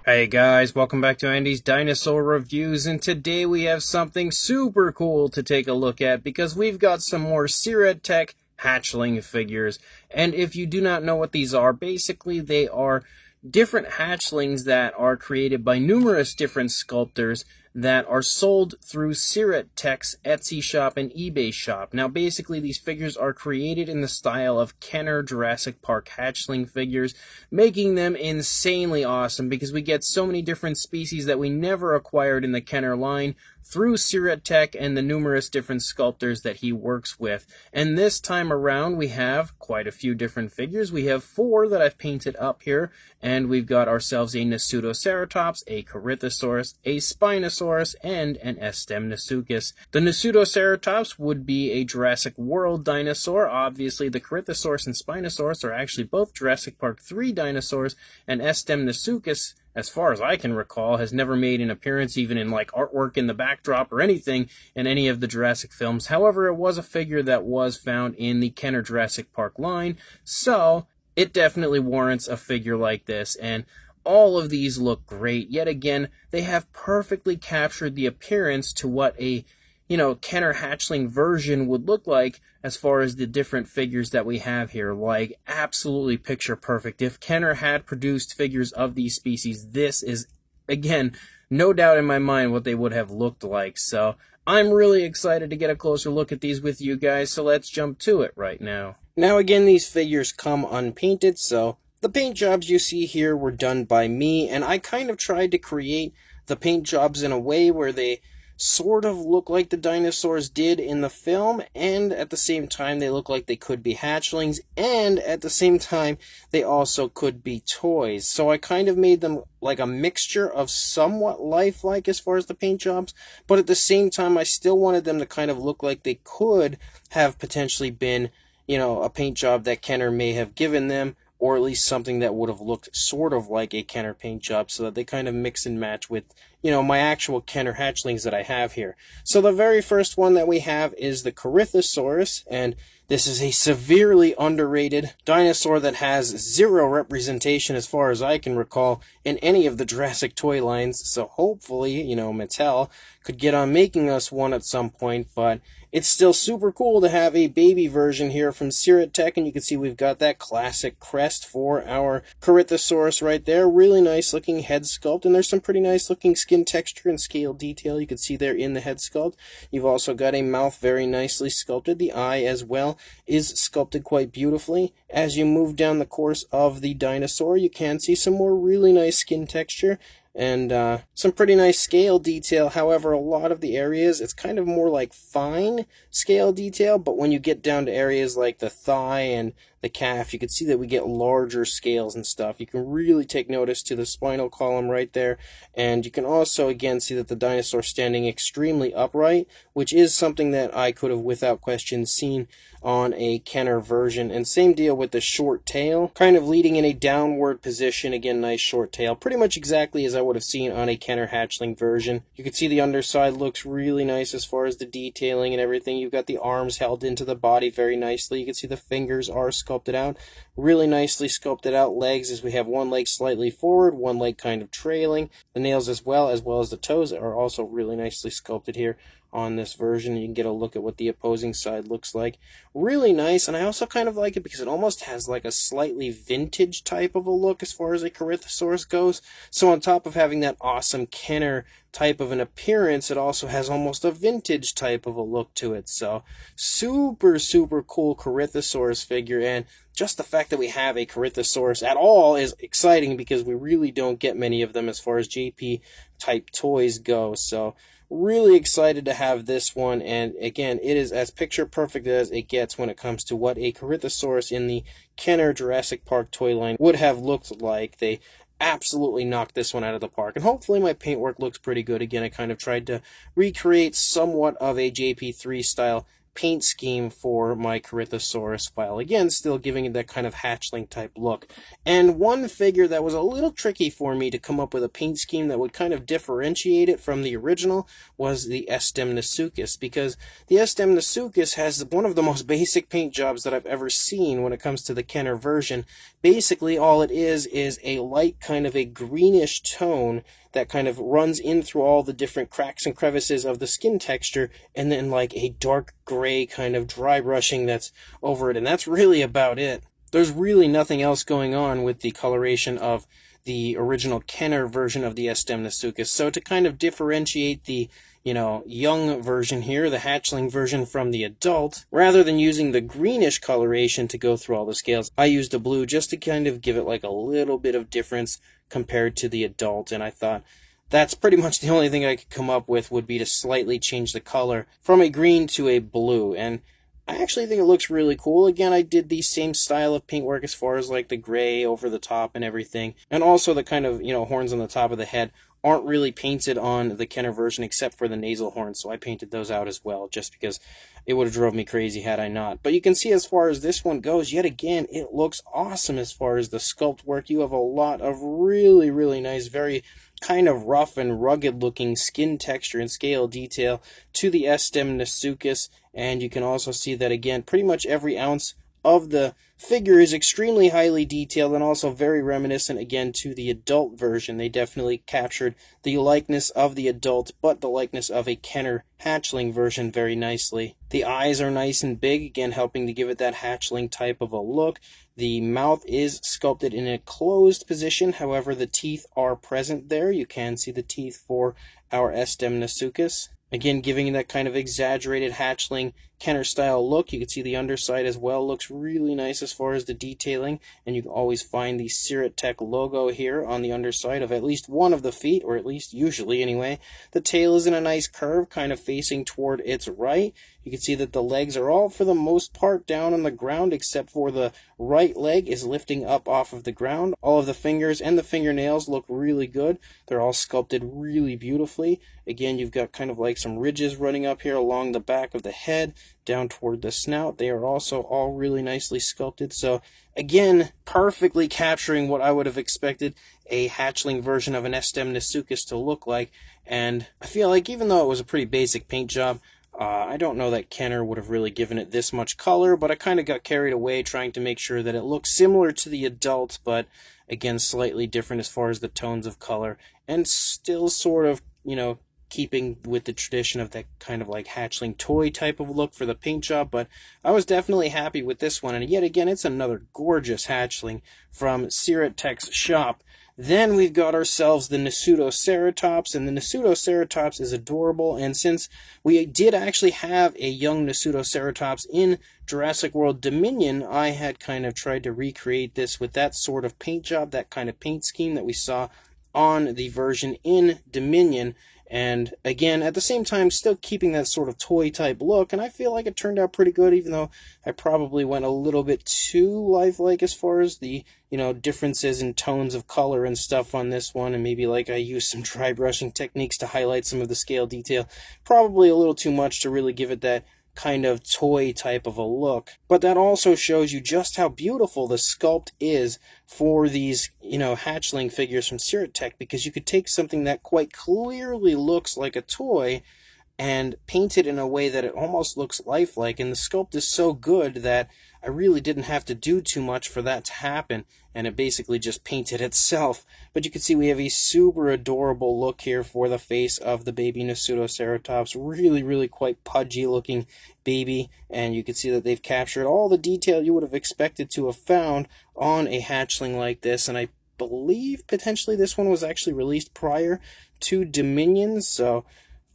Hey guys, welcome back to Andy's Dinosaur Reviews, and today we have something super cool to take a look at because we've got some more Siretech hatchling figures. And if you do not know what these are, basically they are different hatchlings that are created by numerous different sculptors that are sold through Siretech's Etsy shop and eBay shop. Now, basically, these figures are created in the style of Kenner Jurassic Park hatchling figures, making them insanely awesome because we get so many different species that we never acquired in the Kenner line through Siretech and the numerous different sculptors that he works with. And this time around, we have quite a few different figures. We have 4 that I've painted up here, and we've got ourselves a Nasutoceratops, a Corythosaurus, a Spinosaurus, and an Estemnasuchus. The Nasutoceratops would be a Jurassic World dinosaur. Obviously, the Corythosaurus and Spinosaurus are actually both Jurassic Park 3 dinosaurs, and Estemnasuchus, as far as I can recall, has never made an appearance even in like artwork in the backdrop or anything in any of the Jurassic films. However, it was a figure that was found in the Kenner Jurassic Park line, so it definitely warrants a figure like this. And all of these look great. Yet again, they have perfectly captured the appearance to what a Kenner hatchling version would look like as far as the different figures that we have here. Like, absolutely picture perfect. If Kenner had produced figures of these species, this is, again, no doubt in my mind what they would have looked like. So I'm really excited to get a closer look at these with you guys, so let's jump to it right now. Now again, these figures come unpainted, so the paint jobs you see here were done by me, and I kind of tried to create the paint jobs in a way where they sort of look like the dinosaurs did in the film, and at the same time they look like they could be hatchlings, and at the same time they also could be toys. So I kind of made them like a mixture of somewhat lifelike as far as the paint jobs, but at the same time I still wanted them to kind of look like they could have potentially been, a paint job that Kenner may have given them, or at least something that would have looked sort of like a Kenner paint job, so that they kind of mix and match with, my actual Kenner hatchlings that I have here. So the very first one that we have is the Corythosaurus, and this is a severely underrated dinosaur that has 0 representation as far as I can recall in any of the Jurassic toy lines, so hopefully, Mattel could get on making us one at some point, but it's still super cool to have a baby version here from Siretech, and you can see we've got that classic crest for our Corythosaurus right there. Really nice looking head sculpt, and there's some pretty nice looking skin texture and scale detail you can see there in the head sculpt. You've also got a mouth very nicely sculpted. The eye as well is sculpted quite beautifully. As you move down the course of the dinosaur, you can see some more really nice skin texture and some pretty nice scale detail. However, a lot of the areas, it's kind of more like fine scale detail, but when you get down to areas like the thigh and the calf, you can see that we get larger scales and stuff. You can really take notice to the spinal column right there, and you can also again see that the dinosaur standing extremely upright, which is something that I could have without question seen on a Kenner version. And same deal with the short tail, kind of leading in a downward position. Again, nice short tail, pretty much exactly as I would have seen on a Kenner hatchling version. You can see the underside looks really nice as far as the detailing and everything. You've got the arms held into the body very nicely. You can see the fingers are sculpted out, really nicely sculpted out. Legs, as we have one leg slightly forward, one leg kind of trailing. The nails as well as the toes are also really nicely sculpted here on this version. You can get a look at what the opposing side looks like. Really nice, and I also kind of like it because it almost has like a slightly vintage type of a look as far as a Corythosaurus goes. So on top of having that awesome Kenner type of an appearance, it also has almost a vintage type of a look to it. So super, super cool Corythosaurus figure, and just the fact that we have a Corythosaurus at all is exciting because we really don't get many of them as far as JP type toys go. So really excited to have this one, and again, it is as picture perfect as it gets when it comes to what a Corythosaurus in the Kenner Jurassic Park toy line would have looked like. They absolutely knocked this one out of the park, and hopefully my paintwork looks pretty good. Again, I kind of tried to recreate somewhat of a JP3 style paint scheme for my Corythosaurus, while again still giving it that kind of hatchling type look. And one figure that was a little tricky for me to come up with a paint scheme that would kind of differentiate it from the original was the Estemnasuchus, because the Estemnasuchus has one of the most basic paint jobs that I've ever seen when it comes to the Kenner version. Basically all it is a light kind of a greenish tone that kind of runs in through all the different cracks and crevices of the skin texture, and then like a dark gray kind of dry brushing that's over it, and that's really about it. There's really nothing else going on with the coloration of the original Kenner version of the Estemnasuchus. So to kind of differentiate the, young version here, the hatchling version from the adult, rather than using the greenish coloration to go through all the scales, I used a blue just to kind of give it like a little bit of difference compared to the adult, and I thought that's pretty much the only thing I could come up with would be to slightly change the color from a green to a blue, and I actually think it looks really cool. Again, I did the same style of paintwork as far as like the gray over the top and everything, and also the kind of, horns on the top of the head aren't really painted on the Kenner version except for the nasal horns, so I painted those out as well, just because it would have drove me crazy had I not. But you can see as far as this one goes, yet again, it looks awesome as far as the sculpt work. You have a lot of really, really nice, very kind of rough and rugged looking skin texture and scale detail to the Estemnasuchus, and you can also see that again, pretty much every ounce of the figure is extremely highly detailed and also very reminiscent again to the adult version. They definitely captured the likeness of the adult, but the likeness of a Kenner hatchling version very nicely. The eyes are nice and big, again helping to give it that hatchling type of a look. The mouth is sculpted in a closed position, however the teeth are present there. You can see the teeth for our Estemnasuchus. Again, giving that kind of exaggerated hatchling Kenner style look. You can see the underside as well looks really nice as far as the detailing, and you can always find the Sirettech logo here on the underside of at least one of the feet, or at least usually anyway. The tail is in a nice curve, kind of facing toward its right. You can see that the legs are all for the most part down on the ground, except for the right leg is lifting up off of the ground. All of the fingers and the fingernails look really good. They're all sculpted really beautifully. Again, you've got kind of like some ridges running up here along the back of the head, down toward the snout. They are also all really nicely sculpted. So again, perfectly capturing what I would have expected a hatchling version of an Estemnasuchus to look like. And I feel like even though it was a pretty basic paint job, I don't know that Kenner would have really given it this much color, but I kind of got carried away trying to make sure that it looked similar to the adult, but again, slightly different as far as the tones of color, and still sort of, keeping with the tradition of that kind of like hatchling toy type of look for the paint job. But I was definitely happy with this one, and yet again, it's another gorgeous hatchling from Sirettech's shop. Then we've got ourselves the Nasutoceratops, and the Nasutoceratops is adorable, and since we did actually have a young Nasutoceratops in Jurassic World Dominion, I had kind of tried to recreate this with that sort of paint job, that kind of paint scheme that we saw on the version in Dominion, and again, at the same time, still keeping that sort of toy type look, and I feel like it turned out pretty good, even though I probably went a little bit too lifelike as far as the, differences in tones of color and stuff on this one, and maybe like I used some dry brushing techniques to highlight some of the scale detail. Probably a little too much to really give it that kind of toy type of a look, but that also shows you just how beautiful the sculpt is for these, hatchling figures from Sirettech, because you could take something that quite clearly looks like a toy and paint it in a way that it almost looks lifelike, and the sculpt is so good that I really didn't have to do too much for that to happen, and it basically just painted itself. But you can see we have a super adorable look here for the face of the baby Nasutoceratops. Really, really quite pudgy looking baby, and you can see that they've captured all the detail you would have expected to have found on a hatchling like this, and I believe potentially this one was actually released prior to Dominion, so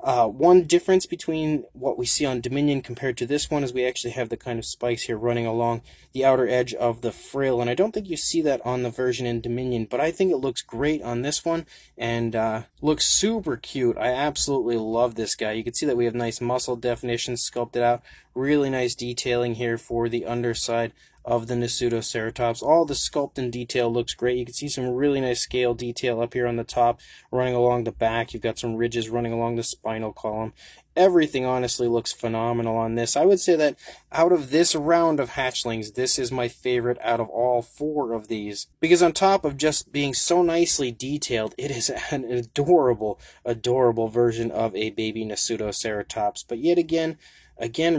one difference between what we see on Dominion compared to this one is we actually have the kind of spikes here running along the outer edge of the frill, and I don't think you see that on the version in Dominion, but I think it looks great on this one, and looks super cute. I absolutely love this guy. You can see that we have nice muscle definition sculpted out, really nice detailing here for the underside of the Nasutoceratops. All the sculpt and detail looks great. You can see some really nice scale detail up here on the top, running along the back. You've got some ridges running along the spinal column. Everything honestly looks phenomenal on this. I would say that out of this round of hatchlings, this is my favorite out of all 4 of these. Because on top of just being so nicely detailed, it is an adorable, adorable version of a baby Nasutoceratops. But yet again,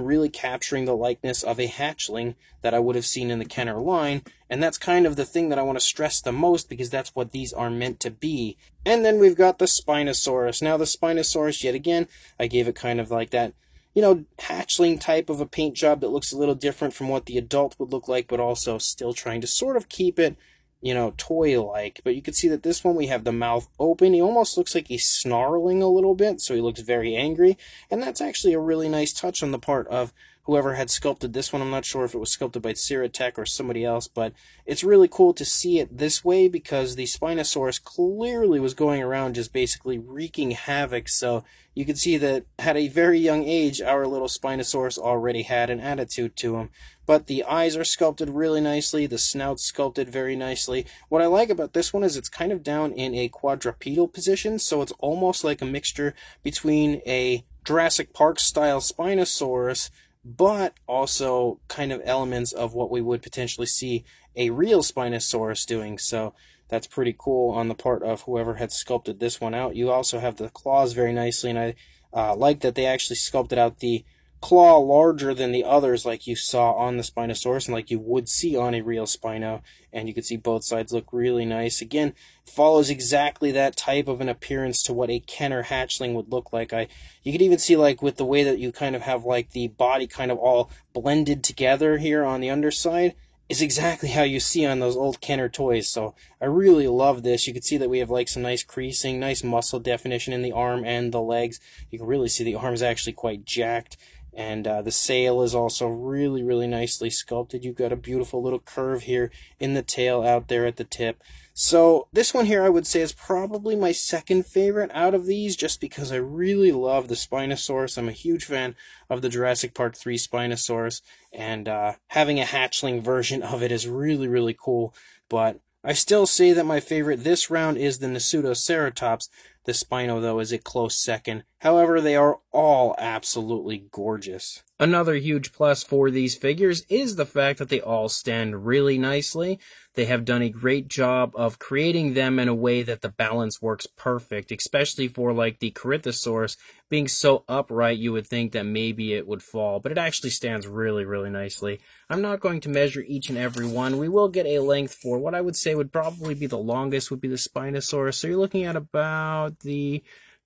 really capturing the likeness of a hatchling that I would have seen in the Kenner line, and that's kind of the thing that I want to stress the most, because that's what these are meant to be. And then we've got the Spinosaurus. Now the Spinosaurus, yet again, I gave it kind of like that, you know, hatchling type of a paint job that looks a little different from what the adult would look like, but also still trying to sort of keep it, you know, toy-like. But you can see that this one, we have the mouth open. He almost looks like he's snarling a little bit, so he looks very angry. And that's actually a really nice touch on the part of whoever had sculpted this one. I'm not sure if it was sculpted by Siratech or somebody else, but it's really cool to see it this way, because the Spinosaurus clearly was going around just basically wreaking havoc. So you can see that at a very young age, our little Spinosaurus already had an attitude to him. But the eyes are sculpted really nicely, the snout's sculpted very nicely. What I like about this one is it's kind of down in a quadrupedal position, so it's almost like a mixture between a Jurassic Park style Spinosaurus, but also kind of elements of what we would potentially see a real Spinosaurus doing. So that's pretty cool on the part of whoever had sculpted this one out. You also have the claws very nicely, and I like that they actually sculpted out the claw larger than the others, like you saw on the Spinosaurus and like you would see on a real Spino. And you can see both sides look really nice. Again, follows exactly that type of an appearance to what a Kenner hatchling would look like. You could even see, like, with the way that you kind of have like the body kind of all blended together here on the underside, is exactly how you see on those old Kenner toys. So I really love this. You can see that we have like some nice creasing, nice muscle definition in the arm and the legs. You can really see the arm's actually quite jacked. And the sail is also really, really nicely sculpted. You've got a beautiful little curve here in the tail out there at the tip. So this one here I would say is probably my second favorite out of these, just because I really love the Spinosaurus. I'm a huge fan of the Jurassic Park 3 Spinosaurus, and having a hatchling version of it is really, really cool. But I still say that my favorite this round is the Nasutoceratops. The Spino, though, is a close second. However, they are all absolutely gorgeous. Another huge plus for these figures is the fact that they all stand really nicely. They have done a great job of creating them in a way that the balance works perfect, especially for like the Corythosaurus being so upright. You would think that maybe it would fall, but it actually stands really, really nicely. I'm not going to measure each and every one. We will get a length for what I would say would probably be the longest would be the Spinosaurus. So you're looking at about the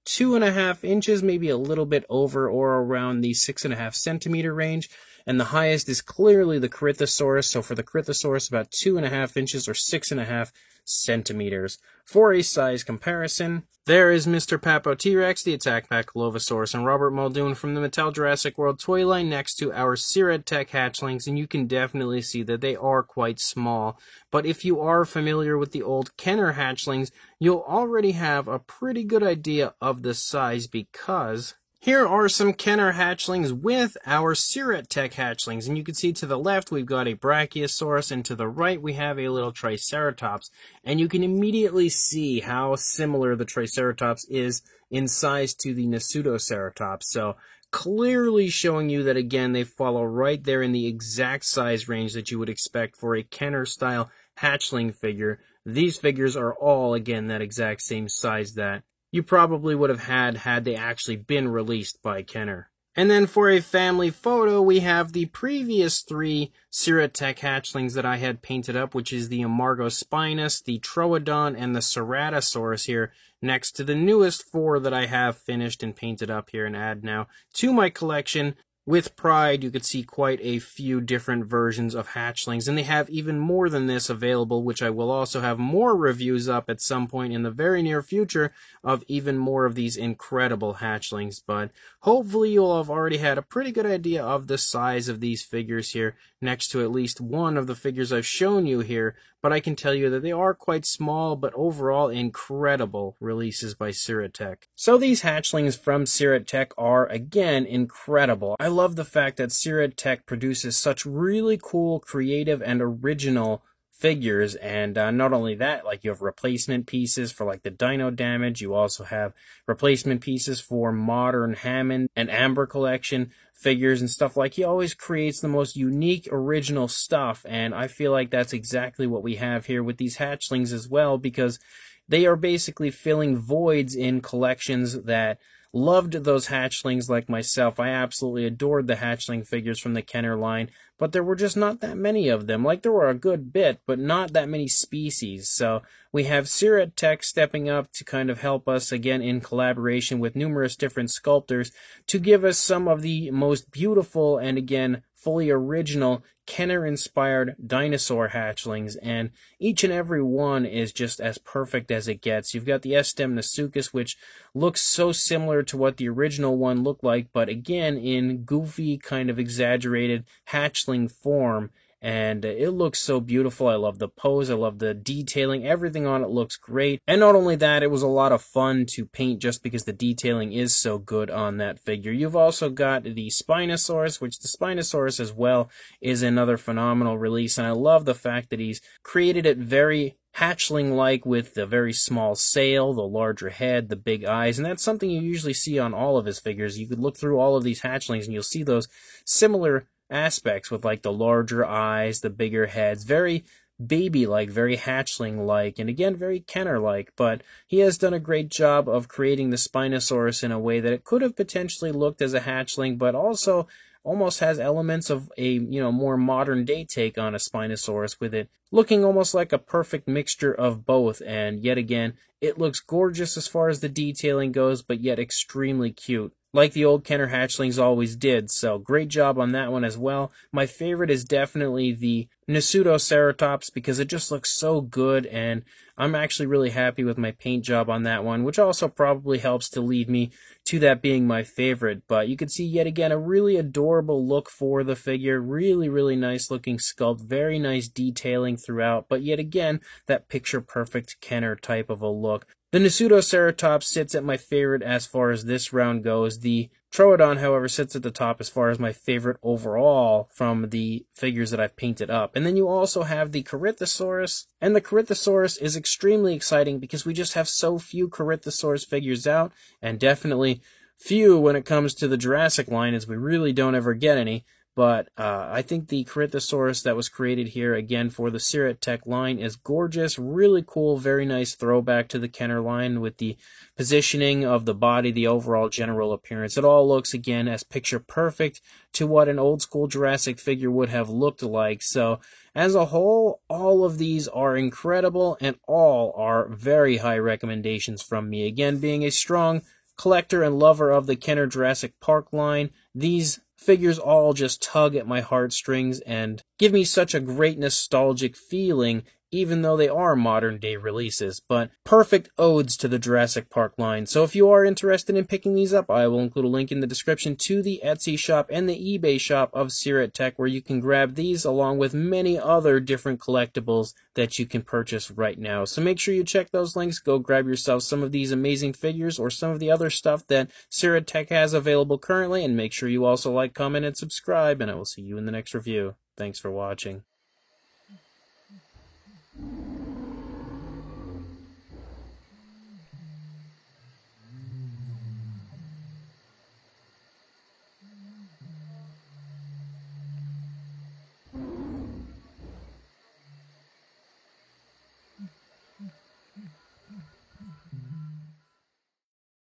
2.5 inches, maybe a little bit over or around the 6.5 centimeter range. And the highest is clearly the Corythosaurus. So for the Corythosaurus, about 2.5 inches or 6.5 centimeters. For a size comparison, there is Mr. Papo T-Rex, the Attack Pack Dilophosaurus, and Robert Muldoon from the Mattel Jurassic World toy line next to our Siratech hatchlings, and you can definitely see that they are quite small. But if you are familiar with the old Kenner hatchlings, you'll already have a pretty good idea of the size, because here are some Kenner hatchlings with our Siratech hatchlings, and you can see to the left we've got a Brachiosaurus, and to the right we have a little Triceratops, and you can immediately see how similar the Triceratops is in size to the Nasutoceratops. So clearly showing you that, again, they follow right there in the exact size range that you would expect for a Kenner-style hatchling figure. These figures are all, again, that exact same size that you probably would have had they actually been released by Kenner. And then for a family photo, we have the previous 3 Siratech hatchlings that I had painted up, which is the Amargospinus, the Troodon, and the Ceratosaurus here, next to the newest 4 that I have finished and painted up here and add now to my collection. With pride, you could see quite a few different versions of hatchlings, and they have even more than this available, which I will also have more reviews up at some point in the very near future of even more of these incredible hatchlings. But hopefully you'll have already had a pretty good idea of the size of these figures here. next to at least one of the figures I've shown you here, but I can tell you that they are quite small, but overall incredible releases by Siratech. So these hatchlings from Siratech are, again, incredible. I love the fact that Siratech produces such really cool, creative, and original figures, and not only that, like you have replacement pieces for like the Dino Damage, you also have replacement pieces for modern Hammond and Amber collection figures and stuff. Like, he always creates the most unique, original stuff, and I feel like that's exactly what we have here with these hatchlings as well, because they are basically filling voids in collections that loved those hatchlings like myself. I absolutely adored the hatchling figures from the Kenner line, but there were just not that many of them. Like, there were a good bit, but not that many species. So we have Siratech stepping up to kind of help us, again, in collaboration with numerous different sculptors, to give us some of the most beautiful and, again, fully original Kenner-inspired dinosaur hatchlings, and each and every one is just as perfect as it gets. You've got the Estem Nasuchus, which looks so similar to what the original one looked like, but again in goofy, kind of exaggerated hatchling form, and it looks so beautiful. I love the pose, I love the detailing, everything on it looks great. And not only that, it was a lot of fun to paint just because the detailing is so good on that figure. You've also got the Spinosaurus, which the Spinosaurus as well is another phenomenal release, and I love the fact that he's created it very hatchling-like, with the very small sail, the larger head, the big eyes, and that's something you usually see on all of his figures. You could look through all of these hatchlings and you'll see those similar aspects with like the larger eyes, the bigger heads, very baby-like, very hatchling-like, and again, very Kenner-like, but he has done a great job of creating the Spinosaurus in a way that it could have potentially looked as a hatchling, but also almost has elements of a, more modern-day take on a Spinosaurus, with it looking almost like a perfect mixture of both, and yet again, it looks gorgeous as far as the detailing goes, but yet extremely cute, like the old Kenner hatchlings always did. So great job on that one as well. My favorite is definitely the Nasutoceratops, because it just looks so good, and I'm actually really happy with my paint job on that one, which also probably helps to lead me to that being my favorite. But you can see yet again a really adorable look for the figure, really, really nice looking sculpt, very nice detailing throughout, but yet again, that picture perfect Kenner type of a look. The Nasutoceratops sits at my favorite as far as this round goes. The Troodon, however, sits at the top as far as my favorite overall from the figures that I've painted up. And then you also have the Corythosaurus, and the Corythosaurus is extremely exciting because we just have so few Corythosaurus figures out, and definitely few when it comes to the Jurassic line, as we really don't ever get any. But I think the Corythosaurus that was created here, again, for the Siratech line is gorgeous, really cool, very nice throwback to the Kenner line with the positioning of the body, the overall general appearance. It all looks, again, as picture perfect to what an old school Jurassic figure would have looked like. So, as a whole, all of these are incredible, and all are very high recommendations from me. Again, being a strong collector and lover of the Kenner Jurassic Park line, these figures all just tug at my heartstrings and give me such a great nostalgic feeling, even though they are modern day releases, but perfect odes to the Jurassic Park line. So if you are interested in picking these up, I will include a link in the description to the Etsy shop and the eBay shop of Siratech, where you can grab these along with many other different collectibles that you can purchase right now. So make sure you check those links, go grab yourself some of these amazing figures or some of the other stuff that Siratech has available currently, and make sure you also like, comment, and subscribe, and I will see you in the next review. Thanks for watching.